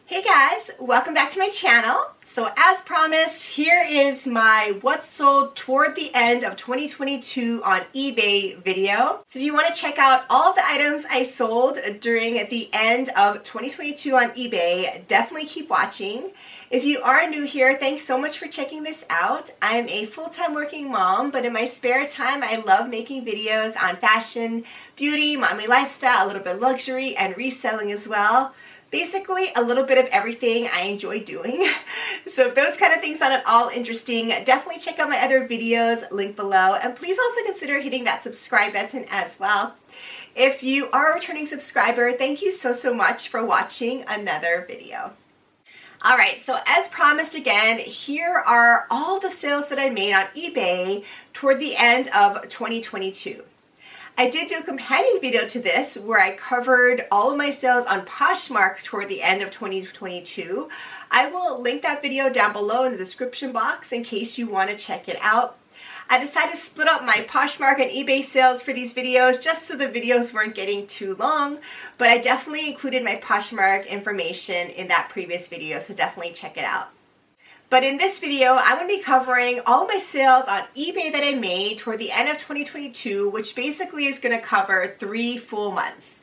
Hey guys, welcome back to my channel. So as promised, here is my what's sold toward the end of 2022 on eBay video. So if you want to check out all of the items I sold during the end of 2022 on eBay, definitely keep watching. If you are new here, thanks so much for checking this out. I'm a full-time working mom, but in my spare time, I love making videos on fashion, beauty, mommy lifestyle, a little bit of luxury, and reselling as well. Basically, a little bit of everything I enjoy doing. So if those kind of things sound at all interesting, definitely check out my other videos, link below, and please also consider hitting that subscribe button as well. If you are a returning subscriber, thank you so much for watching another video. All right, so as promised again, here are all the sales that I made on eBay toward the end of 2022. I did do a companion video to this where I covered all of my sales on Poshmark toward the end of 2022. I will link that video down below in the description box in case you want to check it out. I decided to split up my Poshmark and eBay sales for these videos just so the videos weren't getting too long, but I definitely included my Poshmark information in that previous video, so definitely check it out. But in this video, I'm going to be covering all of my sales on eBay that I made toward the end of 2022, which basically is going to cover 3 full months.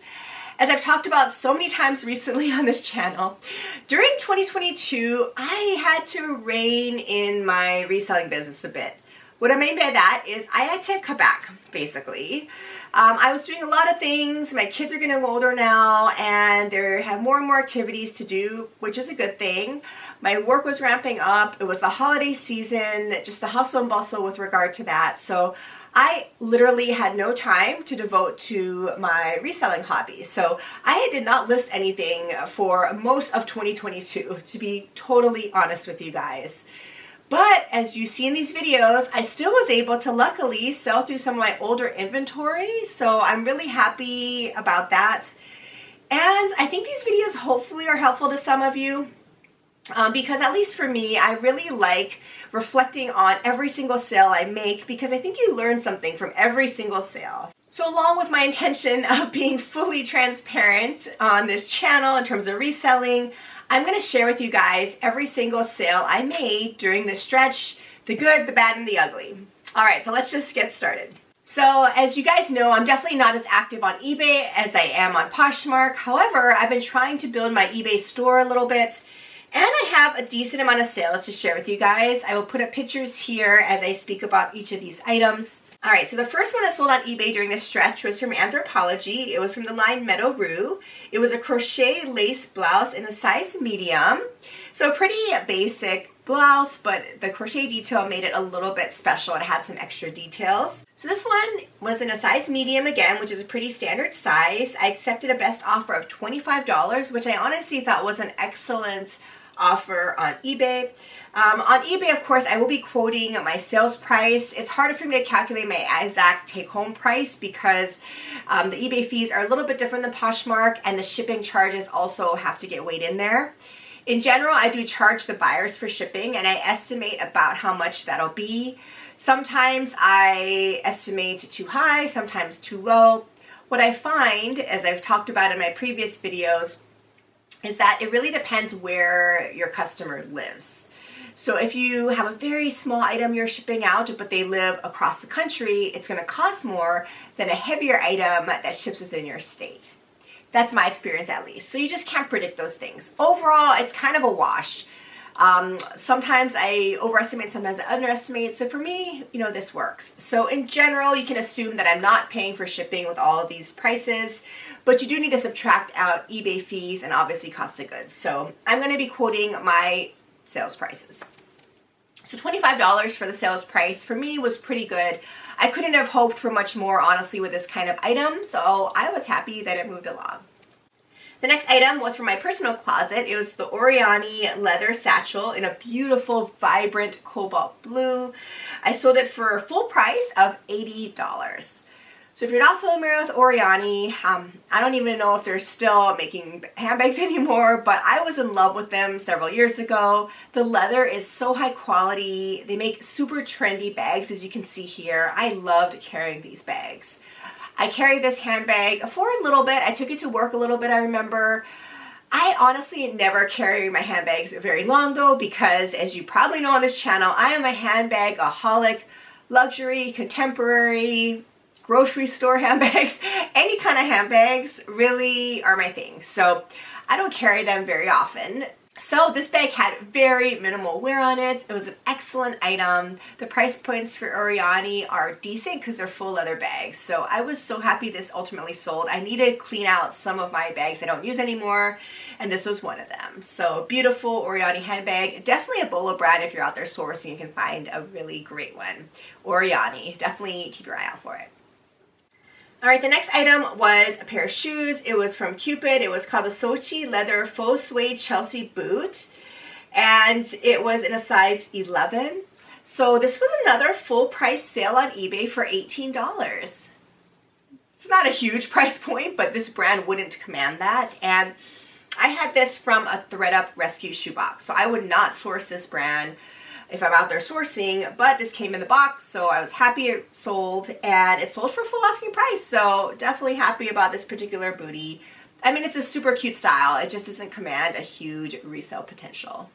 As I've talked about so many times recently on this channel, during 2022, I had to rein in my reselling business a bit. What I mean by that is I had to cut back, basically. I was doing a lot of things. My kids are getting older now, and they have more and more activities to do, which is a good thing. My work was ramping up. It was the holiday season, just the hustle and bustle with regard to that. So I literally had no time to devote to my reselling hobby. So I did not list anything for most of 2022, to be totally honest with you guys. But as you see in these videos, I still was able to luckily sell through some of my older inventory. So I'm really happy about that. And I think these videos hopefully are helpful to some of you. Because at least for me, I really like reflecting on every single sale I make because I think you learn something from every single sale. So along with my intention of being fully transparent on this channel in terms of reselling, I'm going to share with you guys every single sale I made during this stretch, the good, the bad, and the ugly. All right, so let's just get started. So as you guys know, I'm definitely not as active on eBay as I am on Poshmark. However, I've been trying to build my eBay store a little bit, and I have a decent amount of sales to share with you guys. I will put up pictures here as I speak about each of these items. All right, so the first one I sold on eBay during this stretch was from Anthropologie. It was from the line Meadow Rue. It was a crochet lace blouse in a size medium. So a pretty basic blouse, but the crochet detail made it a little bit special. It had some extra details. So this one was in a size medium again, which is a pretty standard size. I accepted a best offer of $25, which I honestly thought was an excellent offer on eBay. On eBay, of course, I will be quoting my sales price. It's harder for me to calculate my exact take-home price because the eBay fees are a little bit different than Poshmark, and the shipping charges also have to get weighed in there. In general, I do charge the buyers for shipping, and I estimate about how much that'll be. Sometimes I estimate too high, sometimes too low. What I find, as I've talked about in my previous videos, is that it really depends where your customer lives. So if you have a very small item you're shipping out, but they live across the country, it's going to cost more than a heavier item that ships within your state. That's my experience at least. So you just can't predict those things. Overall, it's kind of a wash. Sometimes I overestimate, sometimes I underestimate. So for me, this works. So in general, you can assume that I'm not paying for shipping with all of these prices, but you do need to subtract out eBay fees and obviously cost of goods. So I'm going to be quoting my sales prices. So $25 for the sales price for me was pretty good. I couldn't have hoped for much more, honestly, with this kind of item, so I was happy that it moved along. The next item was from my personal closet. It was the ORYANY leather satchel in a beautiful, vibrant cobalt blue. I sold it for a full price of $80. So if you're not familiar with ORYANY, I don't even know if they're still making handbags anymore, but I was in love with them several years ago. The leather is so high quality. They make super trendy bags, as you can see here. I loved carrying these bags. I carried this handbag for a little bit. I took it to work a little bit, I remember. I honestly never carry my handbags very long though, because as you probably know on this channel, I am a handbag-aholic. Luxury, contemporary, grocery store handbags, any kind of handbags really are my thing. So I don't carry them very often. So this bag had very minimal wear on it. It was an excellent item. The price points for ORYANY are decent because they're full leather bags. So I was so happy this ultimately sold. I need to clean out some of my bags I don't use anymore, and this was one of them. So beautiful ORYANY handbag. Definitely a Bolo brand if you're out there sourcing. You can find a really great one. ORYANY. Definitely keep your eye out for it. All right, the next item was a pair of shoes. It was from Cupid. It was called the Sochi Leather Faux Suede Chelsea Boot, and it was in a size 11. So this was another full price sale on eBay for $18. It's not a huge price point, but this brand wouldn't command that. And I had this from a ThredUp rescue shoebox, so I would not source this brand if I'm out there sourcing, but this came in the box, so I was happy it sold, and it sold for full asking price, so definitely happy about this particular bootie. I mean, it's a super cute style. It just doesn't command a huge resale potential.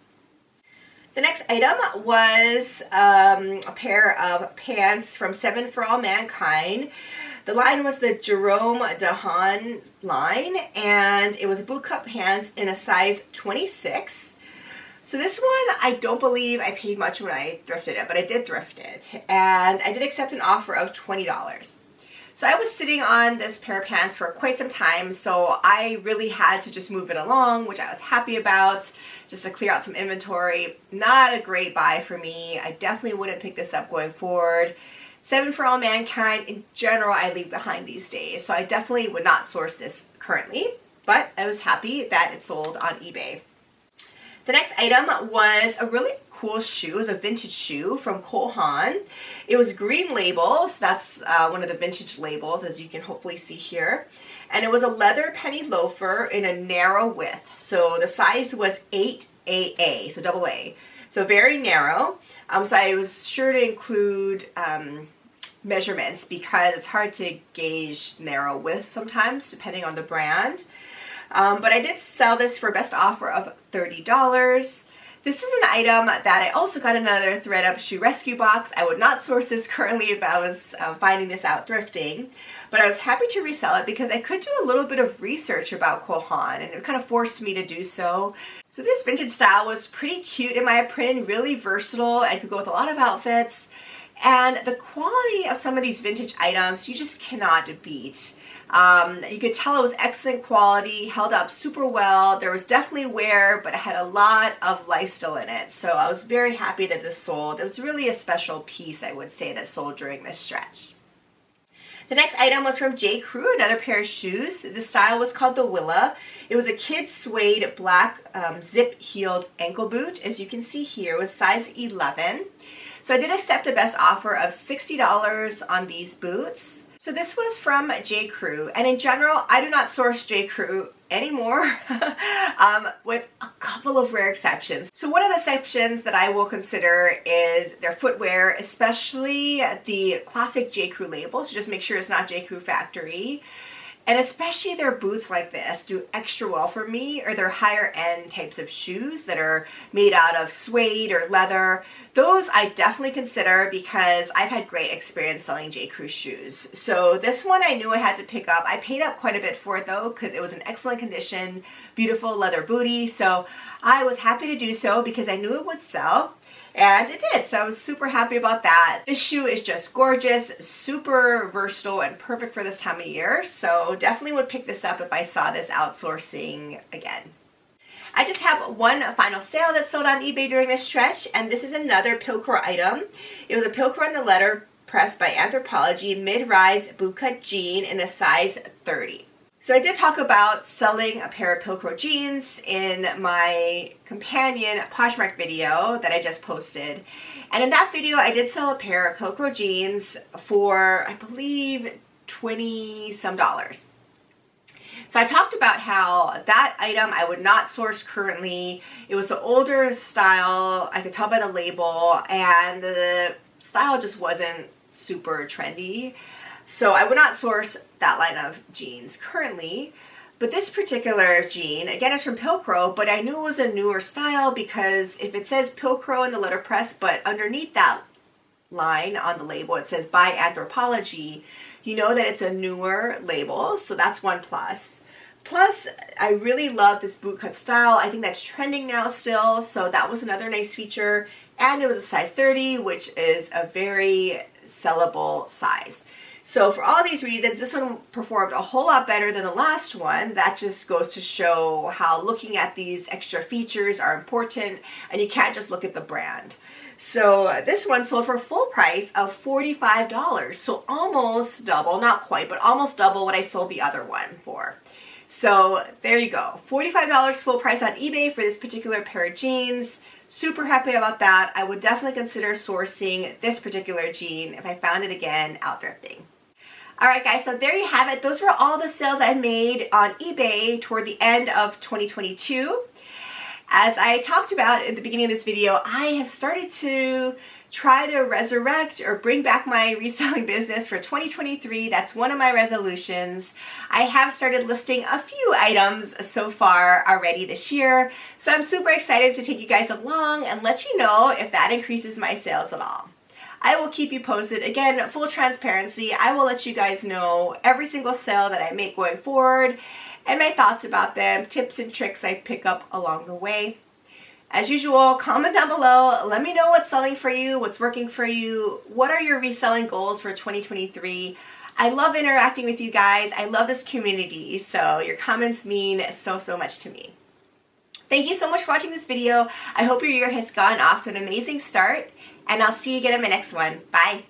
The next item was a pair of pants from 7 For All Mankind. The line was the Jerome Dahan line, and it was bootcut pants in a size 26. So this one, I don't believe I paid much when I thrifted it, but I did thrift it. And I did accept an offer of $20. So I was sitting on this pair of pants for quite some time, so I really had to just move it along, which I was happy about, just to clear out some inventory. Not a great buy for me. I definitely wouldn't pick this up going forward. 7 For All Mankind, in general, I leave behind these days, so I definitely would not source this currently, but I was happy that it sold on eBay. The next item was a really cool shoe. It was a vintage shoe from Cole Haan. It was green label, so that's one of the vintage labels, as you can hopefully see here. And it was a leather penny loafer in a narrow width. So the size was 8AA, so double A. So very narrow. So I was sure to include measurements because it's hard to gauge narrow width sometimes depending on the brand. But I did sell this for a best offer of $30. This is an item that I also got another ThredUp shoe rescue box. I would not source this currently if I was finding this out thrifting, but I was happy to resell it because I could do a little bit of research about Cole Haan, and it kind of forced me to do so. So this vintage style was pretty cute in my opinion, really versatile. I could go with a lot of outfits, and the quality of some of these vintage items you just cannot beat. You could tell it was excellent quality, held up super well. There was definitely wear, but it had a lot of life still in it. So I was very happy that this sold. It was really a special piece, I would say, that sold during this stretch. The next item was from J. Crew, another pair of shoes. The style was called the Willa. It was a kid suede black zip-heeled ankle boot. As you can see here, it was size 11. So I did accept a best offer of $60 on these boots. So this was from J. Crew, and in general, I do not source J. Crew anymore, with a couple of rare exceptions. So one of the exceptions that I will consider is their footwear, especially the classic J. Crew label, so just make sure it's not J. Crew Factory. And especially their boots like this do extra well for me, or their higher end types of shoes that are made out of suede or leather. Those I definitely consider because I've had great experience selling J. Crew shoes. So this one I knew I had to pick up. I paid up quite a bit for it though because it was in excellent condition, beautiful leather bootie. So I was happy to do so because I knew it would sell. And it did, so I was super happy about that. This shoe is just gorgeous, super versatile, and perfect for this time of year. So definitely would pick this up if I saw this outsourcing again. I just have one final sale that sold on eBay during this stretch, and this is another Pilcro item. It was a Pilcro in the letter press by Anthropologie mid-rise bootcut jean in a size 30. So I did talk about selling a pair of Pilcro jeans in my companion Poshmark video that I just posted. And in that video, I did sell a pair of Pilcro jeans for, I believe, $20 some. So I talked about how that item I would not source currently. It was the older style, I could tell by the label, and the style just wasn't super trendy. So I would not source that line of jeans currently, But this particular jean, again, it's from Pilcrow, but I knew it was a newer style because if it says Pilcrow in the letterpress, but underneath that line on the label, it says by Anthropologie, you know that it's a newer label, so that's one plus. Plus, I really love this bootcut style. I think that's trending now still, so that was another nice feature. And it was a size 30, which is a very sellable size. So for all these reasons, this one performed a whole lot better than the last one. That just goes to show how looking at these extra features are important, and you can't just look at the brand. So this one sold for a full price of $45. So almost double, not quite, but almost double what I sold the other one for. So there you go. $45 full price on eBay for this particular pair of jeans. Super happy about that. I would definitely consider sourcing this particular jean if I found it again out thrifting. Alright guys, so there you have it. Those were all the sales I made on eBay toward the end of 2022. As I talked about at the beginning of this video, I have started to try to resurrect or bring back my reselling business for 2023. That's one of my resolutions. I have started listing a few items so far already this year, so I'm super excited to take you guys along and let you know if that increases my sales at all. I will keep you posted. Again, full transparency, I will let you guys know every single sale that I make going forward and my thoughts about them, tips and tricks I pick up along the way. As usual, comment down below. Let me know what's selling for you, what's working for you, what are your reselling goals for 2023. I love interacting with you guys. I love this community, so your comments mean so much to me. Thank you so much for watching this video. I hope your year has gotten off to an amazing start, and I'll see you again in my next one. Bye.